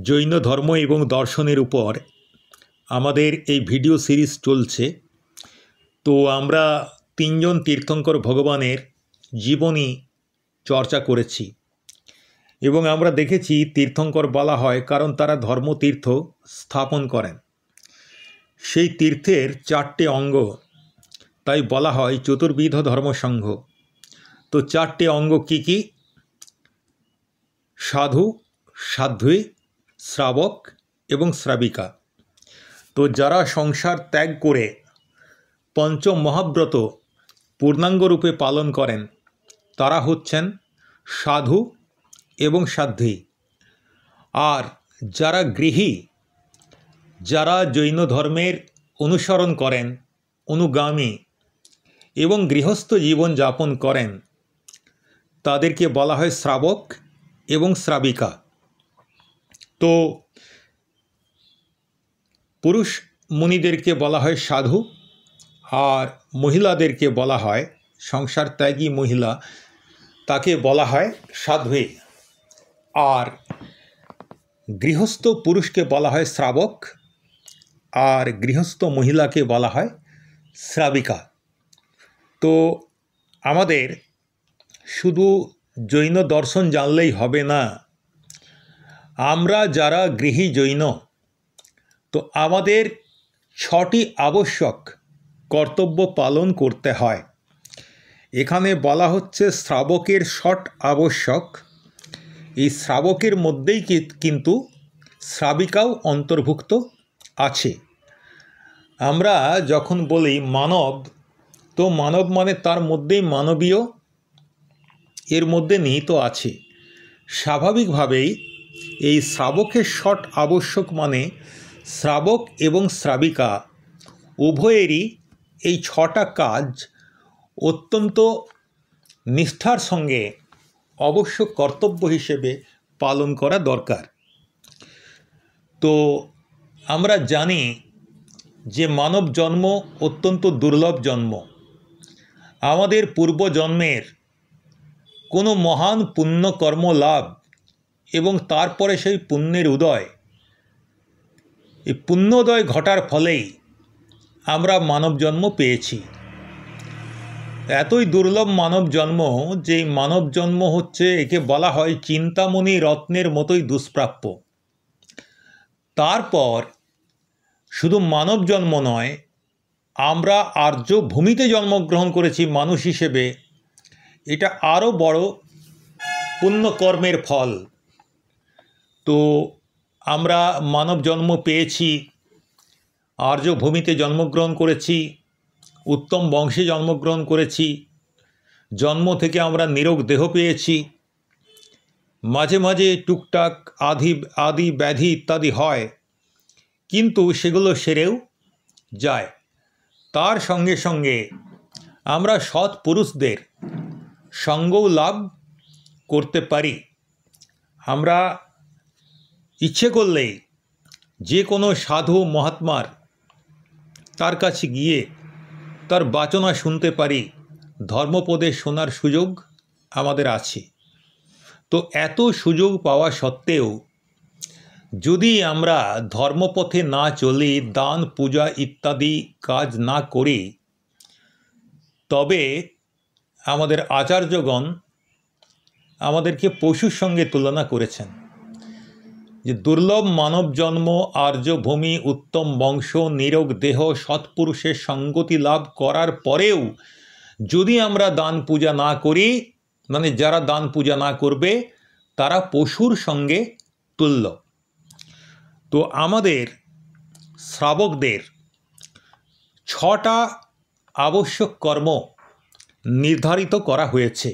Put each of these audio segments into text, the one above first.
জৈন ধর্ম এবং দর্শনের উপর আমাদের এই ভিডিও সিরিজ চলছে। তো আমরা তিনজন তীর্থঙ্কর ভগবানের জীবনী চর্চা করেছি এবং আমরা দেখেছি তীর্থঙ্কর বলা হয় কারণ তারা ধর্মতীর্থ স্থাপন করেন। সেই তীর্থের চারটে অঙ্গ, তাই বলা হয় চতুর্বিধ ধর্মসংঘ। তো চারটে অঙ্গ কি কি? সাধু, সাধ্বী, শ্রাবক এবং শ্রাবিকা। তো যারা সংসার ত্যাগ করে পঞ্চম মহাব্রত পূর্ণাঙ্গরূপে পালন করেন তারা হচ্ছেন সাধু এবং সাধ্বী। আর যারা গৃহী, যারা জৈন ধর্মের অনুসরণ করেন, অনুগামী এবং গৃহস্থ জীবন যাপন করেন তাদেরকে বলা হয় শ্রাবক এবং শ্রাবিকা। তো পুরুষ মুনিদেরকে বলা হয় সাধু আর মহিলাদেরকে বলা হয় সংসার ত্যাগী মহিলা, তাকে বলা হয় সাধ্বী। আর গৃহস্থ পুরুষকে বলা হয় শ্রাবক আর গৃহস্থ মহিলাকে বলা হয় শ্রাবিকা। তো আমাদের শুধু জৈন দর্শন জানলেই হবে না। আমরা যারা গৃহী জৈন, তো আমাদের 6টি আবশ্যক কর্তব্য পালন করতে হয়। এখানে বলা হচ্ছে শ্রাবকের 6 আবশ্যক। এই শ্রাবকের মধ্যেই কিন্তু শ্রাবিকাও অন্তর্ভুক্ত আছে। আমরা যখন বলি মানব, তো মানব মানে তার মধ্যেই মানবীয় এর মধ্যে নিহিত আছে। স্বাভাবিকভাবেই এই শ্রাবকের 6 আবশ্যক মানে শ্রাবক এবং শ্রাবিকা উভয়েরই এই 6টা কাজ অত্যন্ত নিষ্ঠার সঙ্গে অবশ্য কর্তব্য হিসেবে পালন করা দরকার। তো আমরা জানি যে মানব জন্ম অত্যন্ত দুর্লভ জন্ম। আমাদের পূর্বজন্মের কোনো মহান পুণ্যকর্ম লাভ এবং তারপরে সেই পুণ্যের উদয়, এই পুণ্যোদয় ঘটার ফলেই আমরা মানব জন্ম পেয়েছি। এতই দুর্লভ মানব জন্ম যে মানব জন্ম হচ্ছে, একে বলা হয় চিন্তামণি রত্নের মতোই দুষ্প্রাপ্য। তারপর শুধু মানব জন্ম নয়, আমরা আর্য ভূমিতে জন্মগ্রহণ করেছি মানুষ হিসেবে, এটা আরও বড় পুণ্যকর্মের ফল। তো আমরা মানব জন্ম পেয়েছি, আর্য ভূমিতে জন্মগ্রহণ করেছি, উত্তম বংশে জন্মগ্রহণ করেছি, জন্ম থেকে আমরা নিরোগ দেহ পেয়েছি। মাঝে মাঝে টুকটাক আদি ব্যাধি ইত্যাদি হয়, কিন্তু সেগুলো সেরেও যায়। তার সঙ্গে সঙ্গে আমরা সৎ পুরুষদের সঙ্গও লাভ করতে পারি। আমরা ইচ্ছে করলেই যে কোনো সাধু মহাত্মার তার কাছে গিয়ে তার বাচনা শুনতে পারি, ধর্মপদে শোনার সুযোগ আমাদের আছে। তো এত সুযোগ পাওয়া সত্ত্বেও যদি আমরা ধর্মপথে না চলি, দান পূজা ইত্যাদি কাজ না করি, তবে আমাদের আচার্যগণ আমাদেরকে পশুর সঙ্গে তুলনা করেছেন। যে দুর্লভ মানব জন্ম, আর্যভূমি, উত্তম বংশ, নিরোগ দেহ, সৎপুরুষের সঙ্গতি লাভ করার পরেও যদি আমরা দান পূজা না করি, মানে যারা দান পূজা না করবে তারা পশুর সঙ্গে তুল্য। তো আমাদের শ্রাবকদের 6টা আবশ্যক কর্ম নির্ধারিত করা হয়েছে।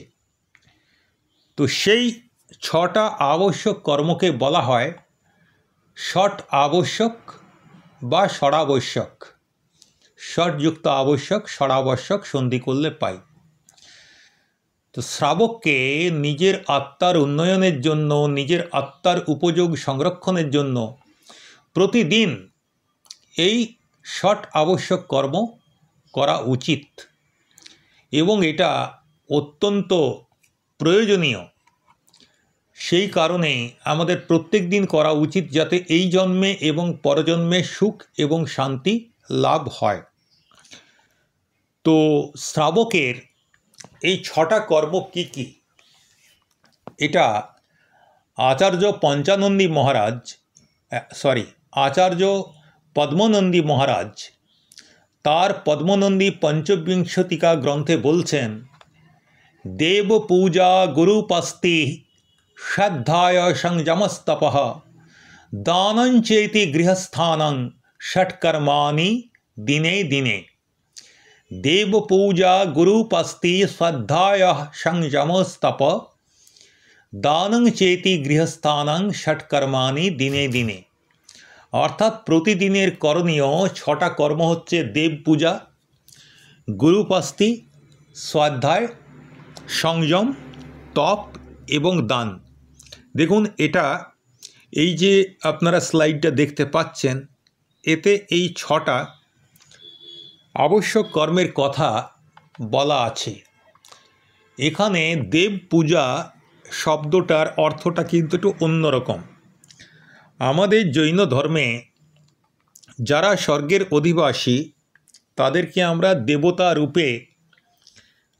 তো সেই 6টা আবশ্যক কর্মকে বলা হয় ষট আবশ্যক বা ষড়াবশ্যক। ষটযুক্ত আবশ্যক, ষড়াবশ্যক সন্ধি করলে পাই। তো শ্রাবককে নিজের আত্মার উন্নয়নের জন্য, নিজের আত্মার উপযোগ সংরক্ষণের জন্য প্রতিদিন এই ষট আবশ্যক কর্ম করা উচিত এবং এটা অত্যন্ত প্রয়োজনীয়। সেই কারণে আমাদের প্রত্যেক দিন করা উচিত যাতে এই জন্মে এবং পরজন্মে সুখ এবং শান্তি লাভ হয়। তো শ্রাবকের এই 6টা কর্ম কি কি, এটা আচার্য পঞ্চানন্দী মহারাজ আচার্য পদ্মনন্দী মহারাজ তার পদ্মনন্দী পঞ্চবিংশতিকা গ্রন্থে বলছেন, দেব পূজা গুরুপাস্তি শ্রদ্ধায় সংযমস্তপঃ দানঞ্চেতি গৃহস্থানং ষটকর্মাণি দিনে দিনে। দেব পূজা গুরুপাস্তি শ্রদ্ধায় সংযমস্তপ দানং চেতি গৃহস্থানং ষটকর্মাণি দিনে দিনে। অর্থাৎ প্রতিদিনের করণীয় 6টা কর্ম হচ্ছে দেব পূজা, গুরুপাস্তি, স্বাধ্যায়, সংযম, তপ এবং দান। দেখুন, এটা এই যে আপনারা স্লাইডটা দেখতে পাচ্ছেন, এতে এই 6টা আবশ্যক কর্মের কথা বলা আছে। এখানে দেব পূজা শব্দটার অর্থটা কিন্তু একটু অন্যরকম। আমাদের জৈন ধর্মে যারা স্বর্গের অধিবাসী তাদেরকে আমরা দেবতা রূপে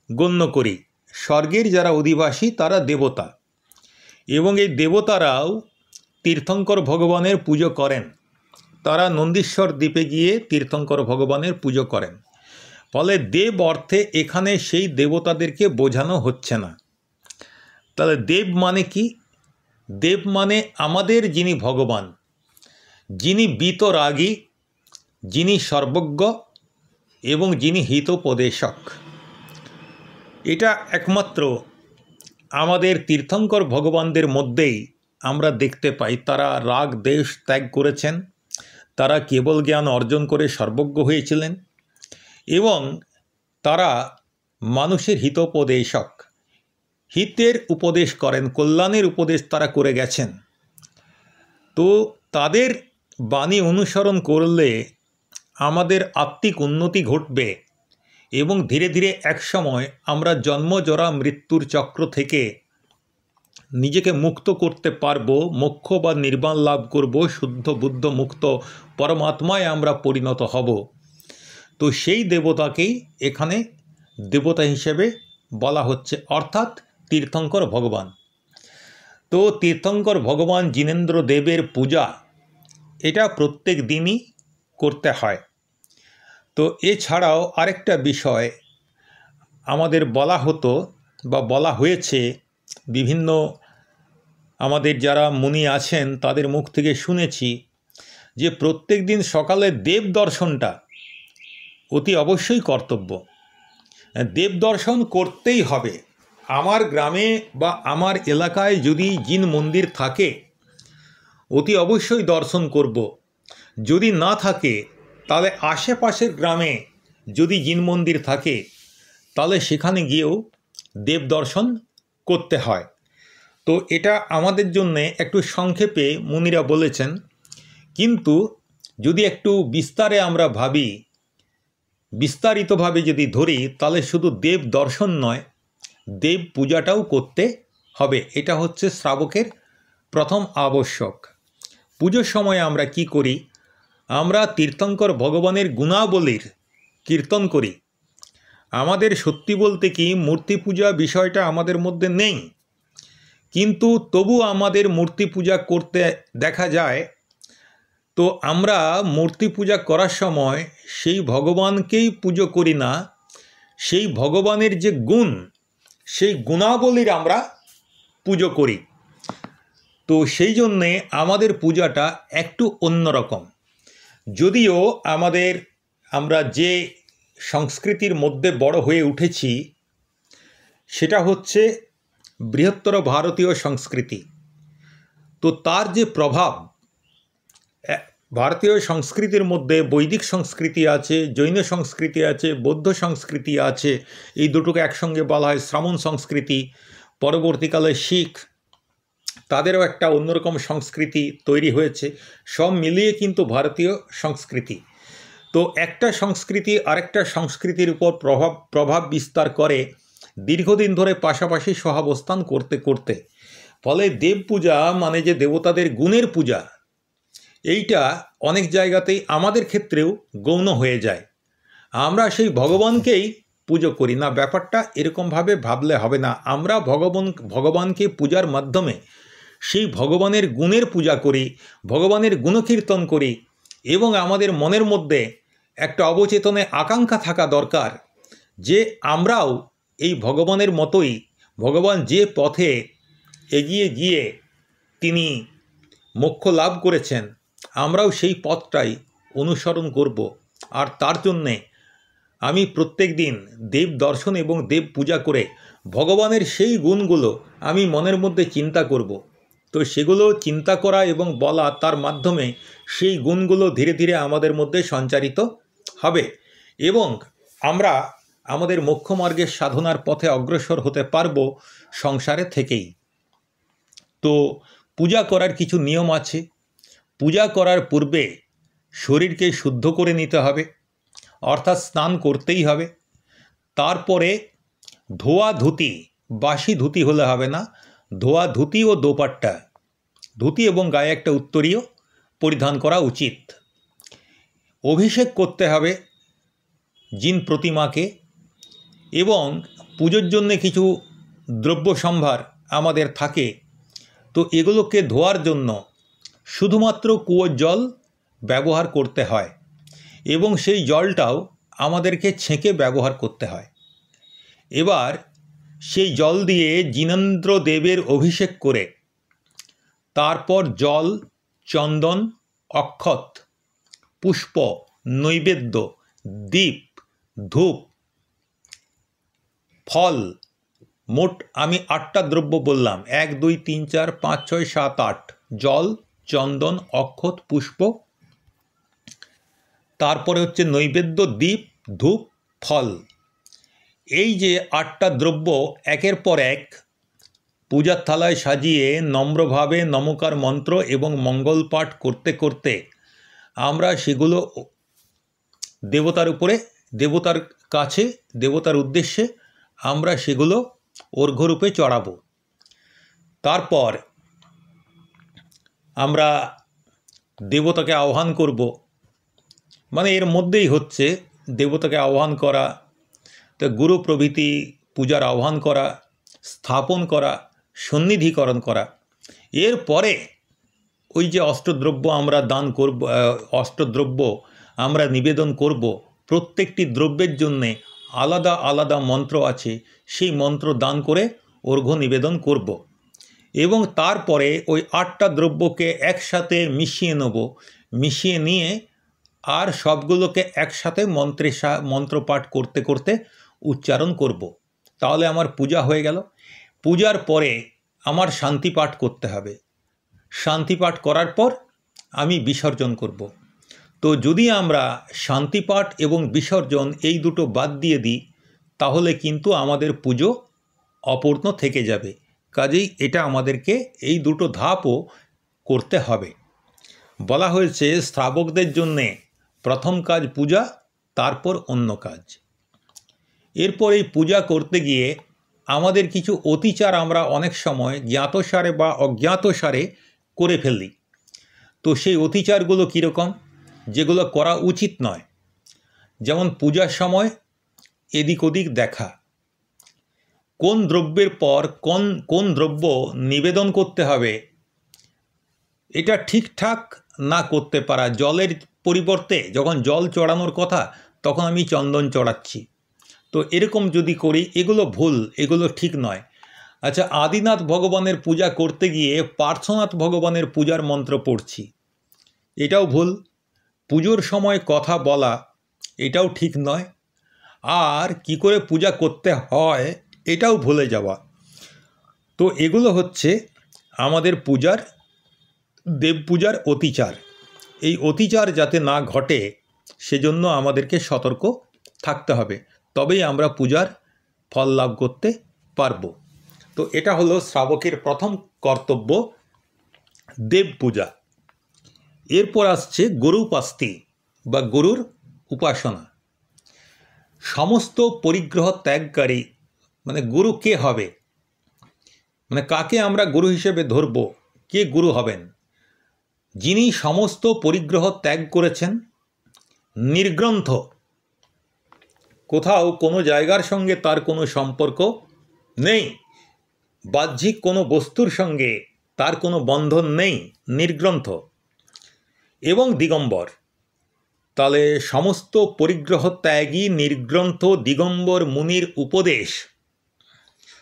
গণ্য করি। স্বর্গের যারা অধিবাসী তারা দেবতা, এবং এই দেবতারাও তীর্থঙ্কর ভগবানের পুজো করেন। তারা নন্দীশ্বর দ্বীপে গিয়ে তীর্থঙ্কর ভগবানের পুজো করেন। ফলে দেব অর্থে এখানে সেই দেবতাদেরকে বোঝানো হচ্ছে না। তাহলে দেব মানে কি? দেব মানে আমাদের যিনি ভগবান, যিনি বিতরাগী, যিনি সর্বজ্ঞ এবং যিনি হিতোপদেশক। এটা একমাত্র আমাদের তীর্থঙ্কর ভগবানদের মধ্যেই আমরা দেখতে পাই। তারা রাগ দেশ ত্যাগ করেছেন, তারা কেবল জ্ঞান অর্জন করে সর্বজ্ঞ হয়েছিলেন, এবং তারা মানুষের হিতোপদেশক, হিতের উপদেশ করেন, কল্যাণের উপদেশ তারা করে গেছেন। তো তাদের বাণী অনুসরণ করলে আমাদের আত্মিক উন্নতি ঘটবে এবং ধীরে ধীরে একসময় আমরা জন্মজরা মৃত্যুর চক্র থেকে নিজেকে মুক্ত করতে পারব, মোক্ষ বা নির্বাণ লাভ করব, শুদ্ধ বুদ্ধ মুক্ত পরমাত্মায় আমরা পরিণত হব। তো সেই দেবতাকেই এখানে দেবতা হিসেবে বলা হচ্ছে, অর্থাৎ তীর্থঙ্কর ভগবান। তো তীর্থঙ্কর ভগবান জিনেন্দ্র দেবের পূজা এটা প্রত্যেক দিনই করতে হয়। তো এছাড়াও আরেকটা বিষয় আমাদের বলা হতো বা বলা হয়েছে, বিভিন্ন আমাদের যারা মুনি আছেন তাদের মুখ থেকে শুনেছি যে প্রত্যেক দিন সকালে দেব দর্শনটা অতি অবশ্যই কর্তব্য। দেব দর্শন করতেই হবে। আমার গ্রামে বা আমার এলাকায় যদি জিন মন্দির থাকে অতি অবশ্যই দর্শন করব। যদি না থাকে তাহলে আশেপাশের গ্রামে যদি জিন মন্দির থাকে তাহলে সেখানে গিয়েও দেব দর্শন করতে হয়। তো এটা আমাদের জন্যে একটু সংক্ষেপে মুনিরা বলেছেন, কিন্তু যদি একটু বিস্তারে আমরা ভাবি, বিস্তারিতভাবে যদি ধরি, তাহলে শুধু দেব দর্শন নয়, দেব পূজাটাও করতে হবে। এটা হচ্ছে শ্রাবকের প্রথম আবশ্যক। পুজোর সময় আমরা কি করি? আমরা তীর্থঙ্কর ভগবানের গুণাবলীর কীর্তন করি। আমাদের সত্যি বলতে কি মূর্তি পূজা বিষয়টা আমাদের মধ্যে নেই, কিন্তু তবু আমাদের মূর্তি পূজা করতে দেখা যায়। তো আমরা মূর্তি পূজা করার সময় সেই ভগবানকেই পুজো করি না, সেই ভগবানের যে গুণ, সেই গুণাবলীর আমরা পুজো করি। তো সেই জন্যে আমাদের পূজাটা একটু অন্যরকম। যদিও আমরা যে সংস্কৃতির মধ্যে বড় হয়ে উঠেছি সেটা হচ্ছে বৃহত্তর ভারতীয় সংস্কৃতি। তো তার যে প্রভাব, ভারতীয় সংস্কৃতির মধ্যে বৈদিক সংস্কৃতি আছে, জৈন সংস্কৃতি আছে, বৌদ্ধ সংস্কৃতি আছে। এই দুটোকে একসঙ্গে বলা হয় শ্রামণ সংস্কৃতি। পরবর্তীকালে শিখ, তাদেরও একটা অন্যরকম সংস্কৃতি তৈরি হয়েছে। সব মিলিয়ে কিন্তু ভারতীয় সংস্কৃতি। তো একটা সংস্কৃতি আরেকটা সংস্কৃতির উপর প্রভাব বিস্তার করে দীর্ঘদিন ধরে পাশাপাশি সহাবস্থান করতে করতে। ফলে দেব পূজা মানে যে দেবতাদের গুণের পূজা, এইটা অনেক জায়গাতেই আমাদের ক্ষেত্রেও গৌণ হয়ে যায়। আমরা সেই ভগবানকেই পুজো করি না, ব্যাপারটা এরকমভাবে ভাবলে হবে না। আমরা ভগবানকে পূজার মাধ্যমে সেই ভগবানের গুণের পূজা করি, ভগবানের গুণকীর্তন করি, এবং আমাদের মনের মধ্যে একটা অবচেতনে আকাঙ্ক্ষা থাকা দরকার যে আমরাও এই ভগবানের মতোই, ভগবান যে পথে এগিয়ে গিয়ে তিনি মোক্ষ লাভ করেছেন, আমরাও সেই পথটাই অনুসরণ করব। আর তার জন্যে আমি প্রত্যেক দিন দেব দর্শন এবং দেব পূজা করে ভগবানের সেই গুণগুলো আমি মনের মধ্যে চিন্তা করব। তো সেগুলো চিন্তা করা এবং বলা, তার মাধ্যমে সেই গুণগুলো ধীরে ধীরে আমাদের মধ্যে সঞ্চারিত হবে এবং আমরা আমাদের মোক্ষ মার্গের সাধনার পথে অগ্রসর হতে পারব সংসারে থেকেই। তো পূজা করার কিছু নিয়ম আছে। পূজা করার পূর্বে শরীরকে শুদ্ধ করে নিতে হবে, অর্থাৎ স্নান করতেই হবে। তারপরে ধোয়া ধুতি, বাসি ধুতি হলে হবে না, ধোয়া ধুতি ও দোপাট্টা, ধুতি এবং গায়ে একটা উত্তরীয় পরিধান করা উচিত। অভিষেক করতে হবে জিন প্রতিমাকে, এবং পুজোর জন্য কিছু দ্রব্য সম্ভার আমাদের থাকে। তো এগুলোকে ধোয়ার জন্য শুধুমাত্র কুয়োর জল ব্যবহার করতে হয় এবং সেই জলটাও আমাদেরকে ছেঁকে ব্যবহার করতে হয়। এবার সেই জল দিয়ে জিনেন্দ্র দেবের অভিষেক করে তারপর জল, চন্দন, অক্ষত, পুষ্প, নৈবেদ্য, দীপ, ধূপ, ফল, মোট আমি 8টা দ্রব্য বললাম, 1 2 3 4 5 6 7 8, জল, চন্দন, অক্ষত, পুষ্প, তারপরে হচ্ছে নৈবেদ্য, দীপ, ধূপ, ফল। এই যে 8টা দ্রব্য একের পর এক পূজার থালায় সাজিয়ে নম্রভাবে নমকার মন্ত্র এবং মঙ্গল পাঠ করতে করতে আমরা সেগুলো দেবতার উপরে, দেবতার কাছে, দেবতার উদ্দেশ্যে আমরা সেগুলো অর্ঘ্যরূপে চড়াবো। তারপর আমরা দেবতাকে আহ্বান করব, মানে এর মধ্যেই হচ্ছে দেবতাকে আহ্বান করা, তো গুরু প্রভৃতি পূজার আহ্বান করা, স্থাপন করা, সন্নিধিকরণ করা। এরপরে ওই যে অষ্টদ্রব্য আমরা দান করব, অষ্টদ্রব্য আমরা নিবেদন করব, প্রত্যেকটি দ্রব্যের জন্যে আলাদা আলাদা মন্ত্র আছে, সেই মন্ত্র দান করে অর্ঘ্য নিবেদন করব। এবং তারপরে ওই 8টা দ্রব্যকে একসাথে মিশিয়ে নেব, মিশিয়ে নিয়ে আর সবগুলোকে একসাথে মন্ত্রপাঠ করতে করতে উচ্চারণ করব। তাহলে আমার পূজা হয়ে গেল। পূজার পরে আমার শান্তি পাঠ করতে হবে। শান্তি পাঠ করার পর আমি বিসর্জন করব। তো যদি আমরা শান্তি পাঠ এবং বিসর্জন এই দুটো বাদ দিয়ে দিই, তাহলে কিন্তু আমাদের পুজো অপূর্ণ থেকে যাবে। কাজেই এটা আমাদেরকে এই দুটো ধাপও করতে হবে। বলা হয়েছে শ্রাবকদের জন্যে প্রথম কাজ পূজা, তারপর অন্য কাজ। এরপর এই পূজা করতে গিয়ে আমাদের কিছু অতিচার আমরা অনেক সময় জ্ঞাতসারে বা অজ্ঞাতসারে করে ফেলি। তো সেই অতিচারগুলো কীরকম, যেগুলো করা উচিত নয়। যেমন পূজার সময় এদিক ওদিক দেখা, কোন দ্রব্যের পর কোন দ্রব্য নিবেদন করতে হবে এটা ঠিকঠাক না করতে পারা। জলের পরিবর্তে যখন জল চড়ানোর কথা তখন আমি চন্দন চড়াচ্ছি, তো এরকম যদি করি এগুলো ভুল, এগুলো ঠিক নয়। আচ্ছা, আদিনাথ ভগবানের পূজা করতে গিয়ে পার্শ্বনাথ ভগবানের পূজার মন্ত্র পড়ছি, এটাও ভুল। পুজোর সময় কথা বলা এটাও ঠিক নয়। আর কি করে পূজা করতে হয় এটাও ভুলে যাওয়া। তো এগুলো হচ্ছে আমাদের পূজার, দেব পূজার অতিচার। এই অতিচার যাতে না ঘটে সেজন্য আমাদেরকে সতর্ক থাকতে হবে, তবেই আমরা পূজার ফল লাভ করতে পারব। তো এটা হলো শ্রাবকের প্রথম কর্তব্য, দেব পূজা। এরপর আসছে গরুপাস্তি বা গরুর উপাসনা। সমস্ত পরিগ্রহ ত্যাগকারী, মানে গুরু কে হবে? মানে কাকে আমরা গুরু হিসেবে ধরব, কে গুরু হবেন? যিনি সমস্ত পরিগ্রহ ত্যাগ করেছেন, নির্গ্রন্থ, কোথাও কোনো জায়গার সঙ্গে তার কোনো সম্পর্ক নেই, বাহ্যিক কোনো বস্তুর সঙ্গে তার কোনো বন্ধন নেই, নির্গ্রন্থ এবং দিগম্বর। তাহলে সমস্ত পরিগ্রহ ত্যাগী নির্গ্রন্থ দিগম্বর মুনির উপদেশ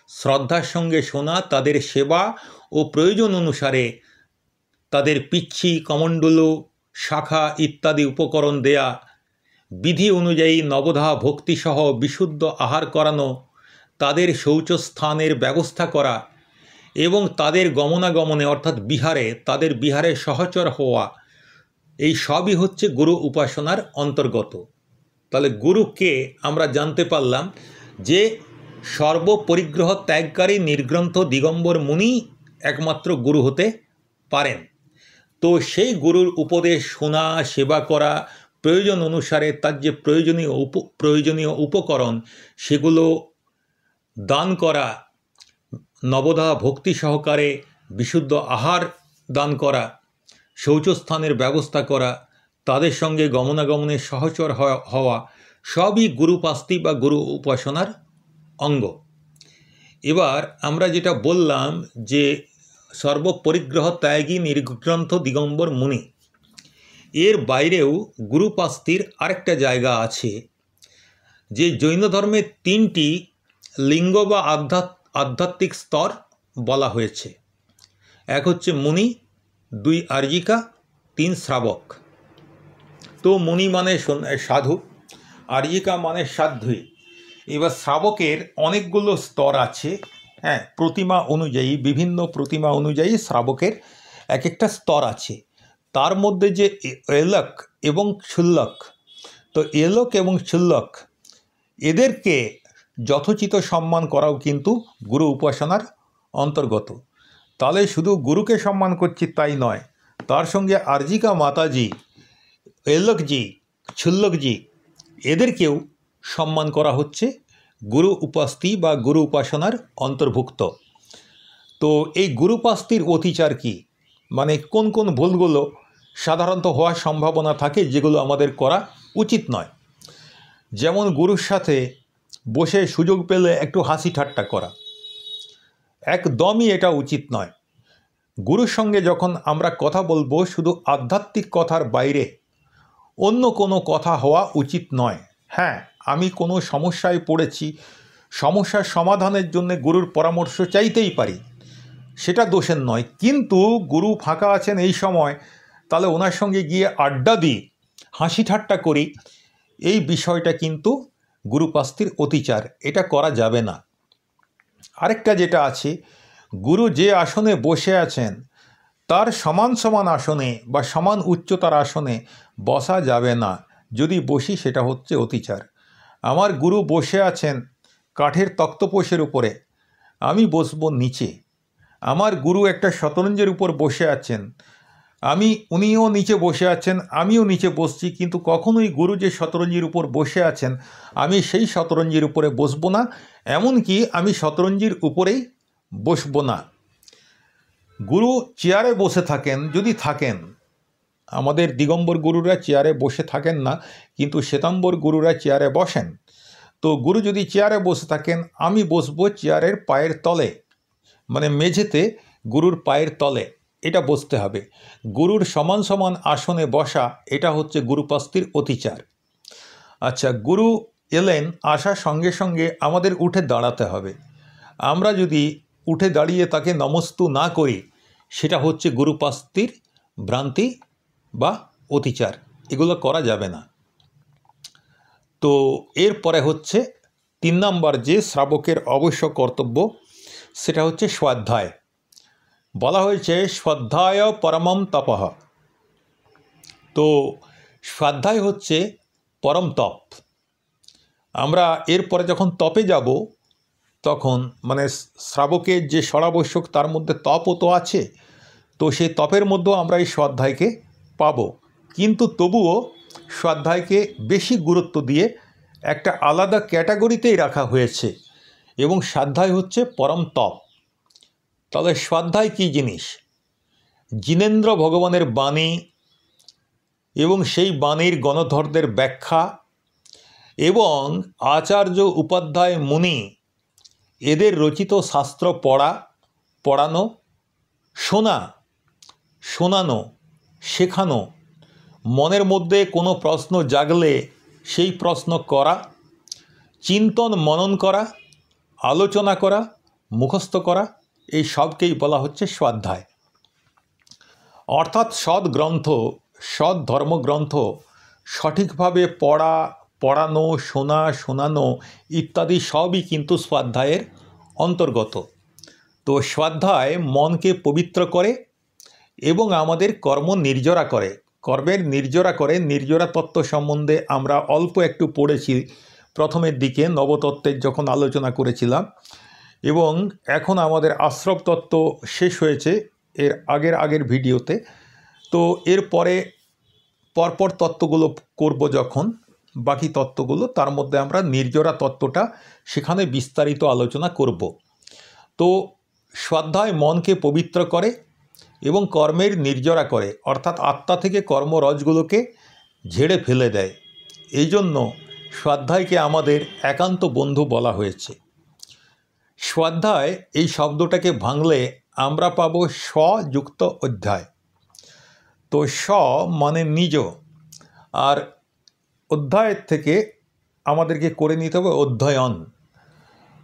শ্রদ্ধার সঙ্গে শোনা, তাদের সেবা ও প্রয়োজন অনুসারে তাদের পিচ্ছি, কমণ্ডলু, শাখা ইত্যাদি উপকরণ দেয়া, বিধি অনুযায়ী নবধা ভক্তিসহ বিশুদ্ধ আহার করানো, তাদের শৌচস্থানের ব্যবস্থা করা এবং তাদের গমনাগমনে অর্থাৎ বিহারে, তাদের বিহারে সহচর হওয়া, এই সবই হচ্ছে গুরু উপাসনার অন্তর্গত। তাহলে গুরুকে আমরা জানতে পারলাম যে সর্বপরিগ্রহ ত্যাগকারী নির্গ্রন্থ দিগম্বর মুনি একমাত্র গুরু হতে পারেন। তো সেই গুরুর উপদেশ শোনা, সেবা করা, প্রয়োজন অনুসারে তার যে প্রয়োজনীয় উপকরণ সেগুলো দান করা, নবধা ভক্তি সহকারে বিশুদ্ধ আহার দান করা, শৌচস্থানের ব্যবস্থা করা, তাদের সঙ্গে গমনাগমনের সহচর হওয়া, সবই গুরুপাস্তি বা গুরু উপাসনার অঙ্গ। এবার আমরা যেটা বললাম যে সর্বপরিগ্রহ ত্যাগী নির্গ্রন্থ দিগম্বর মুনি, এর বাইরেও গুরুপাস্তির আরেকটা জায়গা আছে, যে জৈন ধর্মের 3টি লিঙ্গ বা আধ্যাত্মিক স্তর বলা হয়েছে। এক হচ্ছে মুনি, 2 আর্যিকা, 3 শ্রাবক। তো মুনি মানে সাধু, আর্যিকা মানে সাধ্বী। এবার শ্রাবকের অনেকগুলো স্তর আছে, হ্যাঁ, প্রতিমা অনুযায়ী, বিভিন্ন প্রতিমা অনুযায়ী শ্রাবকের এক একটা স্তর আছে। তার মধ্যে যে এলক এবং ক্ষুল্লক, তো এলক এবং ক্ষুল্লক এদেরকে যথোচিত সম্মান করাও কিন্তু গুরু উপাসনার অন্তর্গত। তাহলে শুধু গুরুকে সম্মান করছি তাই নয়, তার সঙ্গে আর্যিকা মাতাজি, এলকজি, ক্ষুল্লকজি এদেরকেও সম্মান করা হচ্ছে গুরু উপাস্তি বা গুরু উপাসনার অন্তর্ভুক্ত। তো এই গুরুপাস্তির অতিচার কি, মানে কোন কোন ভুলগুলো সাধারণত হওয়ার সম্ভাবনা থাকে যেগুলো আমাদের করা উচিত নয়। যেমন গুরুর সাথে বসে সুযোগ পেলে একটু হাসি ঠাট্টা করা, একদমই এটা উচিত নয়। গুরুর সঙ্গে যখন আমরা কথা বলবো, শুধু আধ্যাত্মিক কথার বাইরে অন্য কোনো কথা হওয়া উচিত নয়। হ্যাঁ, আমি কোনো সমস্যায় পড়েছি, সমস্যার সমাধানের জন্য গুরুর পরামর্শ চাইতেই পারি, সেটা দোষের নয়। কিন্তু গুরু ফাঁকা আছেন এই সময়, তাহলে ওনার সঙ্গে গিয়ে আড্ডা দিই, হাসি ঠাট্টা করি, এই বিষয়টা কিন্তু গুরুপাস্তির অতিচার, এটা করা যাবে না। আরেকটা যেটা আছে, গুরু যে আসনে বসে আছেন তার সমান সমান আসনে বা সমান উচ্চতার আসনে বসা যাবে না। যদি বসি সেটা হচ্ছে অতিচার। আমার গুরু বসে আছেন কাঠের তক্তপোষের উপরে, আমি বসবো নিচে। আমার গুরু একটা শতরঞ্জের উপর বসে আছেন, উনিও নিচে বসে আছেন, আমিও নিচে বসছি, কিন্তু কখনোই গুরু যে শতরঞ্জির উপর বসে আছেন আমি সেই শতরঞ্জির উপরে বসবো না, এমনকি আমি শতরঞ্জির উপরেই বসবো না। গুরু চেয়ারে বসে থাকেন, যদি থাকেন, আমাদের দিগম্বর গুরুরা চেয়ারে বসে থাকেন না, কিন্তু শ্বেতাম্বর গুরুরা চেয়ারে বসেন। তো গুরু যদি চেয়ারে বসে থাকেন, আমি বসবো চেয়ারের পায়ের তলে, মানে মেঝেতে গুরুর পায়ের তলে, এটা বসতে হবে। গুরুর সমান সমান আসনে বসা, এটা হচ্ছে গুরুপাস্তির অতিচার। আচ্ছা, গুরু এলেন, আসার সঙ্গে সঙ্গে আমাদের উঠে দাঁড়াতে হবে। আমরা যদি উঠে দাঁড়িয়ে তাকে নমস্তু না করি, সেটা হচ্ছে গুরুপাস্তির ভ্রান্তি বা অতিচার, এগুলো করা যাবে না। তো এরপরে হচ্ছে 3 নম্বর যে শ্রাবকের অবশ্য কর্তব্য, সেটা হচ্ছে স্বাধ্যায়। বলা হয়েছে স্বাধ্যায় পরমম তপঃ। তো স্বাধ্যায় হচ্ছে পরম তপ। আমরা এরপরে যখন তপে যাব, তখন মানে শ্রাবকের যে সরাবশ্যক তার মধ্যে তপও তো আছে, তো সেই তপের মধ্যেও আমরা এই স্বাধ্যায়কে পাব। কিন্তু তবুও স্বাধ্যায়কে বেশি গুরুত্ব দিয়ে একটা আলাদা ক্যাটাগরিতেই রাখা হয়েছে, এবং স্বাধ্যায় হচ্ছে পরম তপ। তাহলে স্বাধ্যায় কী জিনিস? জিনেন্দ্র ভগবানের বাণী এবং সেই বাণীর গণধরদের ব্যাখ্যা এবং আচার্য উপাধ্যায় মুনি এদের রচিত শাস্ত্র পড়া, পড়ানো, শোনানো, শেখানো, মনের মধ্যে কোনো প্রশ্ন জাগলে সেই প্রশ্ন করা, চিন্তন মনন করা, আলোচনা করা, মুখস্থ করা, এই সবকেই বলা হচ্ছে স্বাধ্যায়। অর্থাৎ সৎ গ্রন্থ, সৎ ধর্মগ্রন্থ সঠিকভাবে পড়া, পড়ানো, শোনানো ইত্যাদি সবই কিন্তু স্বাধ্যায়ের অন্তর্গত। তো স্বাধ্যায় মনকে পবিত্র করে এবং আমাদের কর্ম নির্জরা করে, কর্মের নির্জরা করে। নির্জরা তত্ত্ব সম্বন্ধে আমরা অল্প একটু পড়েছি প্রথমের দিকে নবতত্ত্বের যখন আলোচনা করেছিলাম, এবং এখন আমাদের আশ্রব তত্ত্ব শেষ হয়েছে এর আগের ভিডিওতে। তো এরপরে পরপর তত্ত্বগুলো করব যখন, বাকি তত্ত্বগুলো, তার মধ্যে আমরা নির্জরা তত্ত্বটা সেখানে বিস্তারিত আলোচনা করব। তো স্বাধ্যায় মনকে পবিত্র করে এবং কর্মের নির্জরা করে, অর্থাৎ আত্মা থেকে কর্মরজগুলোকে ঝেড়ে ফেলে দেয়। এই জন্য স্বাধ্যায়কে আমাদের একান্ত বন্ধু বলা হয়েছে। স্বাধ্যায় এই শব্দটাকে ভাঙলে আমরা পাবো স্বযুক্ত অধ্যায়। তো স্ব মানে নিজ, আর অধ্যায়ের থেকে আমাদেরকে করে নিতে হবে অধ্যয়ন,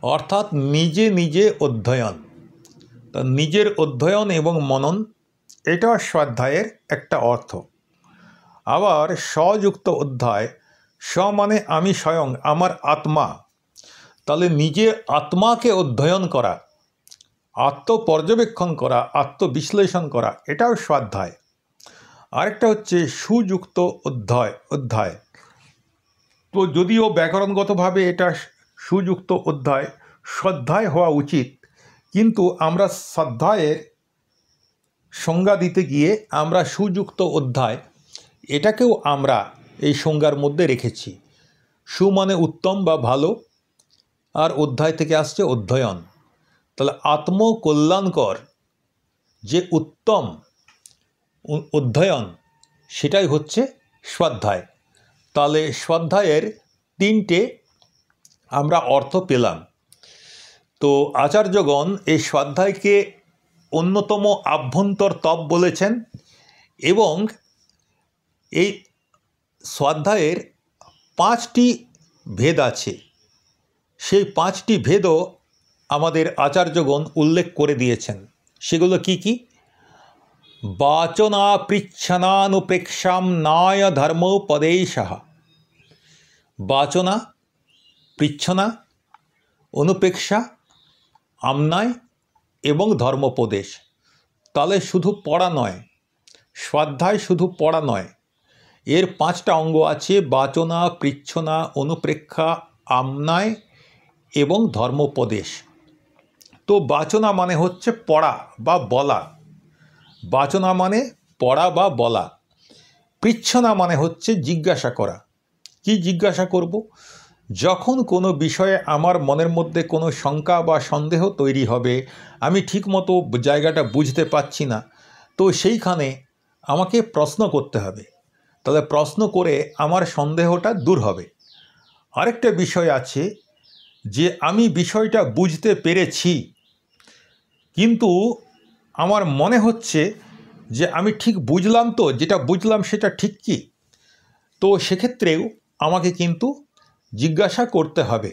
অর্থাৎ নিজে নিজে অধ্যয়ন। তা নিজের অধ্যয়ন এবং মনন, এটা স্বাধ্যায়ের একটা অর্থ। আবার স্বযুক্ত অধ্যায়, স্ব মানে আমি স্বয়ং, আমার আত্মা। তাহলে নিজের আত্মাকে অধ্যয়ন করা, আত্মপর্যবেক্ষণ করা, আত্মবিশ্লেষণ করা, এটাও স্বাধ্যায়। আরেকটা হচ্ছে সুযুক্ত অধ্যায়। তো যদিও ব্যাকরণগতভাবে এটা সুযুক্ত অধ্যায়, শ্রদ্ধায় হওয়া উচিত, কিন্তু আমরা শ্রদ্ধায়ের সংজ্ঞা দিতে গিয়ে আমরা সুযুক্ত অধ্যায় এটাকেও আমরা এই সংজ্ঞার মধ্যে রেখেছি। সু মানে উত্তম বা ভালো, আর অধ্যায় থেকে আসছে অধ্যয়ন। তাহলে আত্মকল্যাণকর যে উত্তম অধ্যয়ন, সেটাই হচ্ছে স্বাধ্যায়। তাহলে স্বাধ্যায়ের তিনটে আমরা অর্থ পেলাম। তো আচার্যগণ এই স্বাধ্যায়কে অন্যতম আভ্যন্তর তপ বলেছেন, এবং এই স্বাধ্যায়ের 5টি ভেদ আছে। সেই 5টি ভেদও আমাদের আচার্যগণ উল্লেখ করে দিয়েছেন। সেগুলো কি কি? বাচনা পৃচ্ছনানুপ্রেক্ষাম নায় ধর্মোপদেশঃ। বাচনা, পৃচ্ছনা, অনুপ্রেক্ষা, আমনায় এবং ধর্মোপদেশ। তাহলে শুধু পড়া নয়, স্বাধ্যায় শুধু পড়া নয়, এর 5টা অঙ্গ আছে: বাচনা, পৃচ্ছনা, অনুপ্রেক্ষা, আমনায় এবং ধর্মোপদেশ। তো বাচনা মানে হচ্ছে পড়া বা বলা, বাচনা মানে পড়া বা বলা। পৃচ্ছনা মানে হচ্ছে জিজ্ঞাসা করা। কি জিজ্ঞাসা করব? যখন কোনো বিষয়ে আমার মনের মধ্যে কোনো শঙ্কা বা সন্দেহ তৈরি হবে, আমি ঠিকমতো জায়গাটা বুঝতে পারছি না, তো সেইখানে আমাকে প্রশ্ন করতে হবে। তাহলে প্রশ্ন করে আমার সন্দেহটা দূর হবে। আরেকটা বিষয় আছে যে আমি বিষয়টা বুঝতে পেরেছি, কিন্তু আমার মনে হচ্ছে যে আমি ঠিক বুঝলাম, তো যেটা বুঝলাম সেটা ঠিক কি? তো সেক্ষেত্রেও আমাকে কিন্তু জিজ্ঞাসা করতে হবে।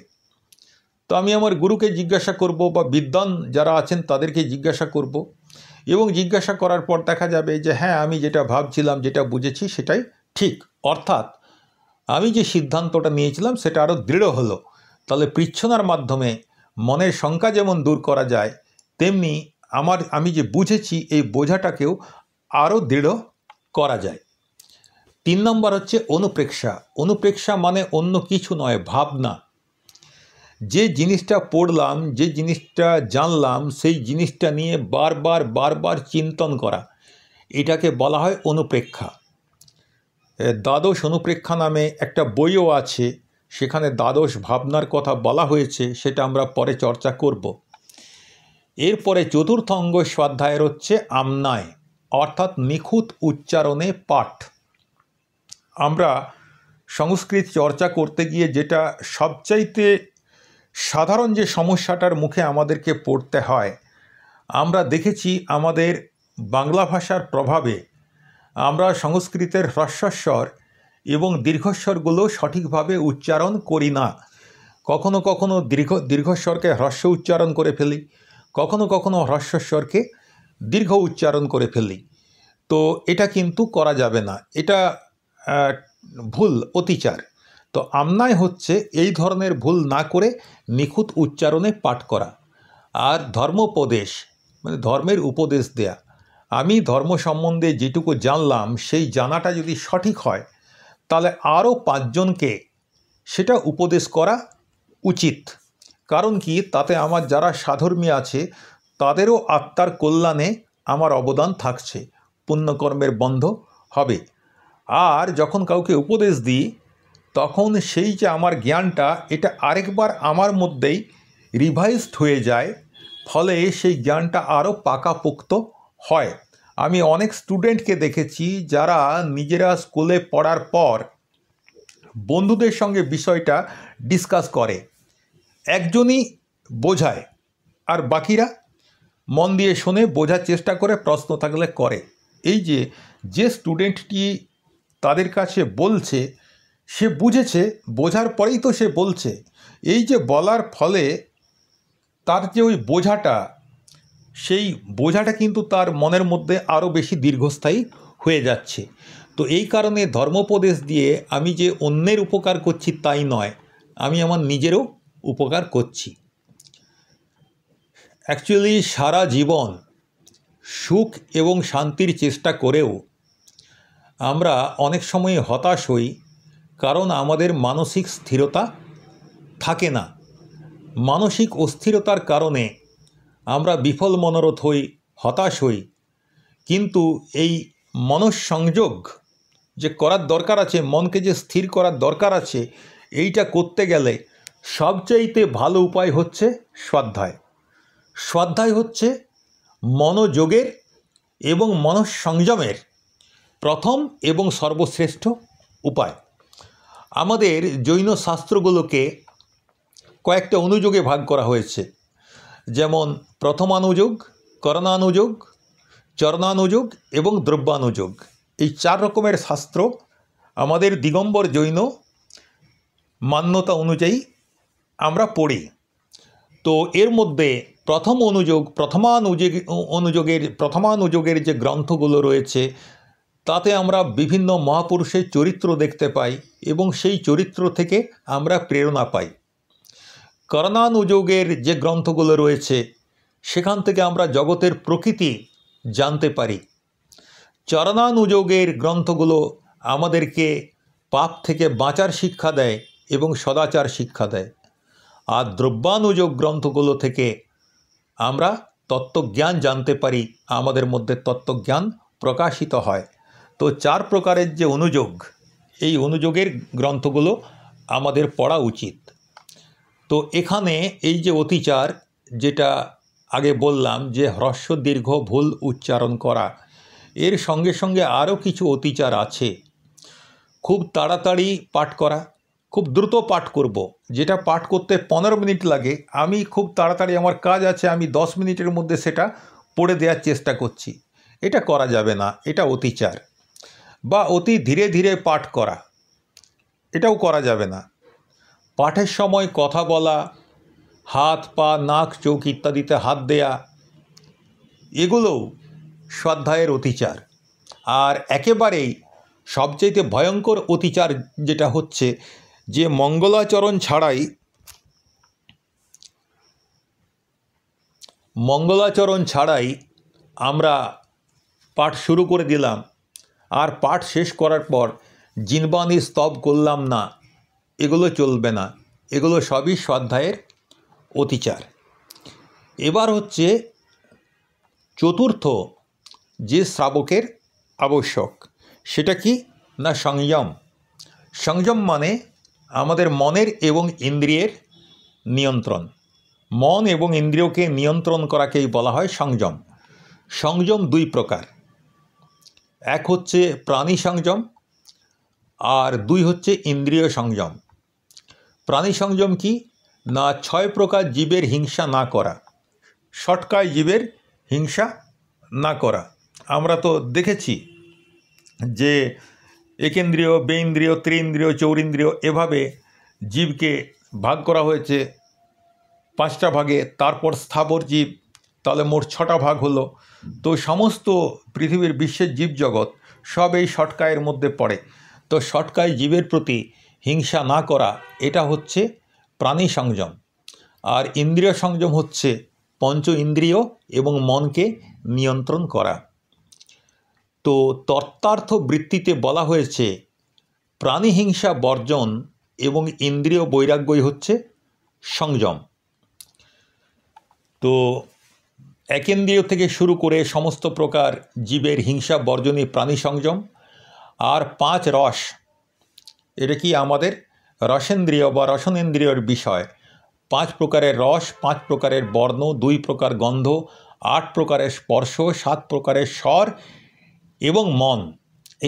তো আমি আমার গুরুকে জিজ্ঞাসা করব, বা বিদ্বান যারা আছেন তাদেরকে জিজ্ঞাসা করব, এবং জিজ্ঞাসা করার পর দেখা যাবে যে হ্যাঁ, আমি যেটা ভাবছিলাম, যেটা বুঝেছি সেটাই ঠিক, অর্থাৎ আমি যে সিদ্ধান্তটা নিয়েছিলাম সেটা আরও দৃঢ় হলো। তাহলে পৃচ্ছনার মাধ্যমে মনের শঙ্কা যেমন দূর করা যায়, তেমনি আমি যে বুঝেছি এই বোঝাটাকেও আরও দৃঢ় করা যায়। 3 নম্বর হচ্ছে অনুপ্রেক্ষা। অনুপ্রেক্ষা মানে অন্য কিছু নয়, ভাবনা। যে জিনিসটা পড়লাম, যে জিনিসটা জানলাম, সেই জিনিসটা নিয়ে বারবার চিন্তন করা, এটাকে বলা হয় অনুপ্রেক্ষা। দ্বাদশ অনুপ্রেক্ষা নামে একটা বইও আছে, সেখানে দ্বাদশ ভাবনার কথা বলা হয়েছে, সেটা আমরা পরে চর্চা করব। এরপরে চতুর্থ অঙ্গ স্বাধ্যায়ের হচ্ছে আমনায়, অর্থাৎ নিখুঁত উচ্চারণে পাঠ। আমরা সংস্কৃত চর্চা করতে গিয়ে যেটা সবচাইতে সাধারণ যে সমস্যাটার মুখে আমাদেরকে পড়তে হয়, আমরা দেখেছি আমাদের বাংলা ভাষার প্রভাবে আমরা সংস্কৃতের হ্রস্বস্বর এবং দীর্ঘস্বরগুলো সঠিকভাবে উচ্চারণ করি না। কখনো কখনো দীর্ঘস্বরকে হ্রস্ব উচ্চারণ করে ফেলি, কখনো কখনো হ্রস্বস্বরকে দীর্ঘ উচ্চারণ করে ফেলি। তো এটা কিন্তু করা যাবে না, এটা ভুল, অতিচার। তো আমনায় হচ্ছে এই ধরনের ভুল না করে নিখুঁত উচ্চারণে পাঠ করা। আর ধর্মোপদেশ মানে ধর্মের উপদেশ দেয়া। আমি ধর্ম সম্বন্ধে যেটুকু জানলাম সেই জানাটা যদি সঠিক হয় তাহলে আরও 5 জনকে সেটা উপদেশ করা উচিত। কারণ কি, তাতে আমার যারা সাধর্মী আছে তাদেরও আত্মার কল্যাণে আমার অবদান থাকছে, পুণ্যকর্মের বন্ধ হবে। আর যখন কাউকে উপদেশ দিই তখন সেই যে আমার জ্ঞানটা এটা আরেকবার আমার মধ্যেই রিভাইজড হয়ে যায়, ফলে সেই জ্ঞানটা আরও পাকাপোক্ত হয়। আমি অনেক স্টুডেন্টকে দেখেছি যারা নিজেরা স্কুলে পড়ার পর বন্ধুদের সঙ্গে বিষয়টা ডিসকাস করে, একজনই বোঝায় আর বাকিরা মন দিয়ে শুনে বোঝার চেষ্টা করে, প্রশ্ন থাকলে করে। এই যে স্টুডেন্টটি তাদের কাছে বলছে সে বুঝেছে, বোঝার পরেই তো সে বলছে। এই যে বলার ফলে তার যে ওই বোঝাটা, সেই বোঝাটা কিন্তু তার মনের মধ্যে আরও বেশি দীর্ঘস্থায়ী হয়ে যাচ্ছে। তো এই কারণে ধর্মোপদেশ দিয়ে আমি যে অন্যের উপকার করছি তাই নয়, আমি আমার নিজেরও উপকার করছি। অ্যাকচুয়ালি সারা জীবন সুখ এবং শান্তির চেষ্টা করেও আমরা অনেক সময় হতাশ হই, কারণ আমাদের মানসিক স্থিরতা থাকে না। মানসিক অস্থিরতার কারণে আমরা বিফল মনোরথ হই, হতাশ হই। কিন্তু এই মনঃসংযোগ যে করার দরকার আছে, মনকে যে স্থির করার দরকার আছে, এইটা করতে গেলে সবচাইতে ভালো উপায় হচ্ছে স্বাধ্যায়। স্বাধ্যায় হচ্ছে মনোযোগের এবং মনঃসংযমের প্রথম এবং সর্বশ্রেষ্ঠ উপায়। আমাদের জৈন শাস্ত্রগুলোকে কয়েকটা অনুযোগে ভাগ করা হয়েছে, যেমন প্রথমানুযোগ, করণানুযোগ, চরণানুযোগ এবং দ্রব্যানুযোগ। এই 4 রকমের শাস্ত্র আমাদের দিগম্বর জৈন মান্যতা অনুযায়ী আমরা পড়ি। তো এর মধ্যে প্রথমানুযোগের যে গ্রন্থগুলো রয়েছে তাতে আমরা বিভিন্ন মহাপুরুষের চরিত্র দেখতে পাই এবং সেই চরিত্র থেকে আমরা প্রেরণা পাই। করণানুযোগের যে গ্রন্থগুলো রয়েছে সেখান থেকে আমরা জগতের প্রকৃতি জানতে পারি। চরণানুযোগের গ্রন্থগুলো আমাদেরকে পাপ থেকে বাঁচার শিক্ষা দেয় এবং সদাচার শিক্ষা দেয়। আর দ্রব্যানুযোগ গ্রন্থগুলো থেকে আমরা তত্ত্বজ্ঞান জানতে পারি, আমাদের মধ্যে তত্ত্বজ্ঞান প্রকাশিত হয়। তো 4 প্রকারের যে অনুযোগ, এই অনুযোগের গ্রন্থগুলো আমাদের পড়া উচিত। তো এখানে এই যে অতিচার, যেটা আগে বললাম যে হ্রস্ব দীর্ঘ ভুল উচ্চারণ করা, এর সঙ্গে সঙ্গে আরও কিছু অতিচার আছে। খুব তাড়াতাড়ি পাঠ করা, খুব দ্রুত পাঠ করব, যেটা পাঠ করতে 15 মিনিট লাগে, আমি খুব তাড়াতাড়ি আমার কাজ আছে, আমি 10 মিনিটের মধ্যে সেটা পড়ে দেওয়ার চেষ্টা করছি। এটা করা যাবে না, এটা অতিচার। বা অতি ধীরে ধীরে পাঠ করা, এটাও করা যাবে না। পাঠের সময় কথা বলা, হাত পা নাক চোখ ইত্যাদিতে হাত দেয়া, এগুলোও স্বাধ্যায়ের অতিচার। আর একেবারেই সবচেয়ে ভয়ঙ্কর অতিচার যেটা হচ্ছে যে মঙ্গলাচরণ ছাড়াই আমরা পাঠ শুরু করে দিলাম, আর পাঠ শেষ করার পর জিনবাণী স্তব করলাম না, এগুলো চলবে না। এগুলো সবই স্বাধ্যায়ের অতিচার। এবার হচ্ছে চতুর্থ যে শ্রাবকের আবশ্যক, সেটা কি না সংযম। সংযম মানে আমাদের মনের এবং ইন্দ্রিয়ের নিয়ন্ত্রণ। মন এবং ইন্দ্রিয়কে নিয়ন্ত্রণ করাকেই বলা হয় সংযম। সংযম দুই প্রকার, এক হচ্ছে প্রাণী সংযম আর দুই হচ্ছে ইন্দ্রিয় সংযম। প্রাণী সংযম কি না, 6 প্রকার জীবের হিংসা না করা, সটকায় জীবের হিংসা না করা। আমরা তো দেখেছি যে একেন্দ্রিয়, বেইন্দ্রিয়, ত্রিইন্দ্রিয়, চৌরিন্দ্রিয় এভাবে জীবকে ভাগ করা হয়েছে 5টা ভাগে, তারপর স্থাবর জীব, তাহলে মোট 6টা ভাগ হলো। তো সমস্ত পৃথিবীর বিশ্বের জীবজগৎ সব এই সটকায়ের মধ্যে পড়ে। তো সটকায় জীবের প্রতি হিংসা না করা, এটা হচ্ছে প্রাণী সংযম। আর ইন্দ্রিয় সংযম হচ্ছে পঞ্চ ইন্দ্রিয় এবং মনকে নিয়ন্ত্রণ করা। তো তত্ত্বার্থ বৃত্তিতে বলা হয়েছে প্রাণী হিংসা বর্জন এবং ইন্দ্রিয় বৈরাগ্যই হচ্ছে সংযম। তো একেন্দ্রিয় থেকে শুরু করে সমস্ত প্রকার জীবের হিংসা বর্জনই প্রাণী সংযম। আর 5 রস, এটা কি আমাদের রসেন্দ্রিয় বা রসনেন্দ্রিয়র বিষয়। 5 প্রকারের রস, 5 প্রকারের বর্ণ, 2 প্রকার গন্ধ, 8 প্রকারের স্পর্শ, 7 প্রকারের স্বর এবং মন,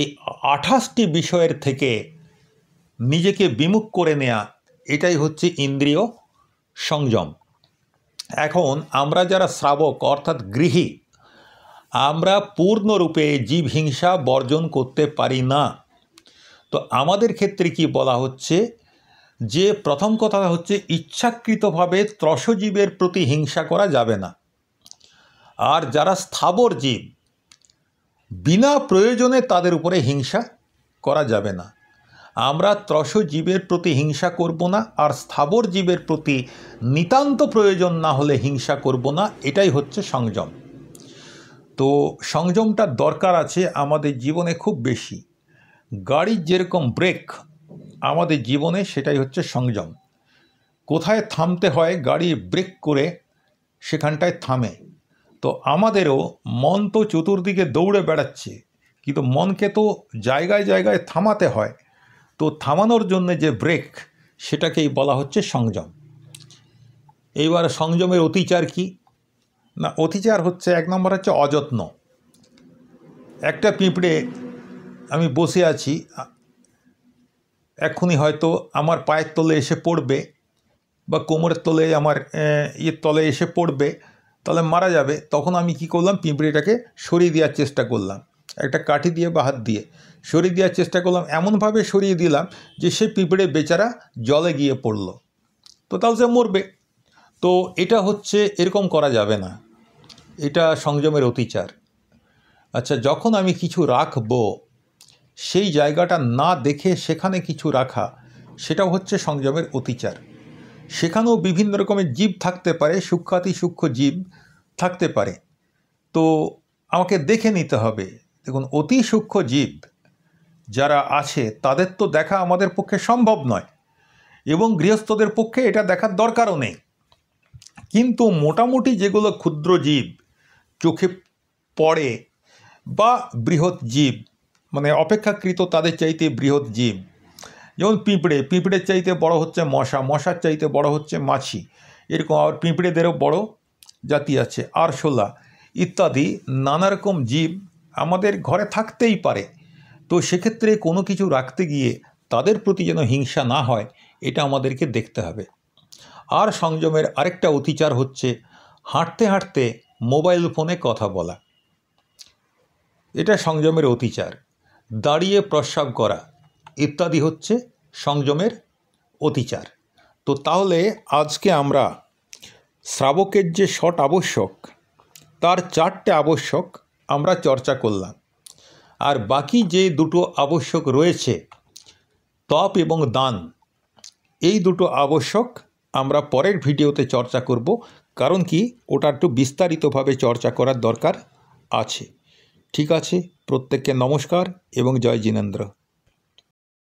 এই 28টি বিষয়ের থেকে নিজেকে বিমুখ করে নেয়া, এটাই হচ্ছে ইন্দ্রিয় সংযম। এখন আমরা যারা শ্রাবক অর্থাৎ গৃহী, আমরা পূর্ণরূপে জীব হিংসা বর্জন করতে পারি না। তো আমাদের ক্ষেত্রে কি বলা হচ্ছে যে প্রথম কথা হচ্ছে ইচ্ছাকৃতভাবে ত্রসজীবের প্রতি হিংসা করা যাবে না। আর যারা স্থাবর জীব, বিনা প্রয়োজনে তাদের উপরে হিংসা করা যাবে না। আমরা ত্রসজীবের প্রতি হিংসা করব না, আর স্থাবর জীবের প্রতি নিতান্ত প্রয়োজন না হলে হিংসা করব না, এটাই হচ্ছে সংযম। তো সংযমটা দরকার আছে আমাদের জীবনে খুব বেশি। গাড়ির যেরকম ব্রেক আমাদের জীবনে, সেটাই হচ্ছে সংযম। কোথায় থামতে হয় গাড়ি ব্রেক করে সেখানটায় থামে। তো আমাদেরও মন তো চতুর্দিকে দৌড়ে বেড়াচ্ছে, কিন্তু মনকে তো জায়গায় জায়গায় থামাতে হয়। তো থামানোর জন্য যে ব্রেক, সেটাকেই বলা হচ্ছে সংযম। এইবার সংযমের অতিচার কি না, অতিচার হচ্ছে 1 নম্বর হচ্ছে অযত্ন। একটা পিঁপড়ে, আমি বসে আছি, এক্ষুনি হয়তো আমার পায়ের তলে এসে পড়বে বা কোমরের তলে, আমার তলে এসে পড়বে, তাহলে মারা যাবে। তখন আমি কি করলাম, পিঁপড়েটাকে সরিয়ে দেওয়ার চেষ্টা করলাম, একটা কাঠি দিয়ে বা হাত দিয়ে সরিয়ে দেওয়ার চেষ্টা করলাম। এমনভাবে সরিয়ে দিলাম যে সে পিঁপড়ে বেচারা জলে গিয়ে পড়ল, তো তাহলে সে মরবে। তো এটা হচ্ছে, এরকম করা যাবে না, এটা সংযমের অতিচার। আচ্ছা, যখন আমি কিছু রাখবো, সেই জায়গাটা না দেখে সেখানে কিছু রাখা, সেটাও হচ্ছে সংযমের অতিচার। সেখানেও বিভিন্ন রকমের জীব থাকতে পারে, সূক্ষ্মাতি সূক্ষ্ম জীব থাকতে পারে, তো আমাকে দেখে নিতে হবে। দেখুন, অতি সূক্ষ্ম জীব যারা আছে তাদের তো দেখা আমাদের পক্ষে সম্ভব নয়, এবং গৃহস্থদের পক্ষে এটা দেখার দরকারও নেই। কিন্তু মোটামুটি যেগুলো ক্ষুদ্র জীব চোখে পড়ে, বা বৃহৎ জীব, মানে অপেক্ষাকৃত তাদের চাইতে বৃহৎ জীব, যেমন পিঁপড়ের চাইতে বড় হচ্ছে মশা, মশার চাইতে বড় হচ্ছে মাছি, এরকম। আর পিঁপড়েদেরও বড় জাতি আছে, আরশোলা ইত্যাদি নানা রকম জীব আমাদের ঘরে থাকতেই পারে। তো সেক্ষেত্রে কোনো কিছু রাখতে গিয়ে তাদের প্রতি যেন হিংসা না হয়, এটা আমাদেরকে দেখতে হবে। আর সংযমের আরেকটা অতিচার হচ্ছে হাঁটতে হাঁটতে মোবাইল ফোনে কথা বলা, এটা সংযমের অতিচার। দাঁড়িয়ে প্রস্রাব করা ইত্যাদি হচ্ছে সংযমের অতিচার। তো তাহলে আজকে আমরা শ্রাবকের যে শট আবশ্যক, তার 4টে আবশ্যক আমরা চর্চা করলাম। আর বাকি যে 2টো আবশ্যক রয়েছে, তপ এবং দান, এই 2টো আবশ্যক আমরা পরের ভিডিওতে চর্চা করব, কারণ কি ওটা একটু বিস্তারিতভাবে চর্চা করার দরকার আছে। ঠিক আছে, প্রত্যেককে নমস্কার এবং জয় জিনেন্দ্র।